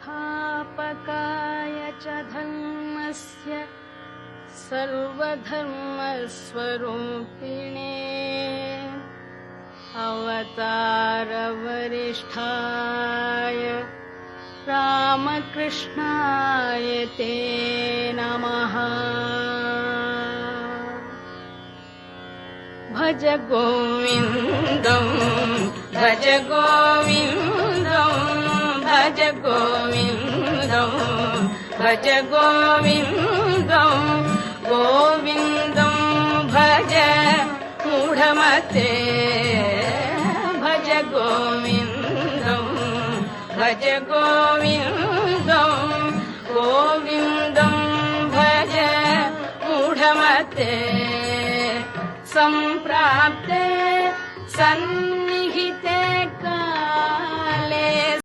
संस्थापकाय च धर्मस्य सर्वधर्मस्वरूपिणे अवतारवरिष्ठाय रामकृष्णाय ते नमः। भज गोविन्दं भज गोविन्दं भज गोविन्दं भज गोविन्दं गोविन्दं भज मूढमते भज गोविन्दं भज गोविन्दं गोविन्दं भज मूढमते। सम्प्राप्ते सन्नि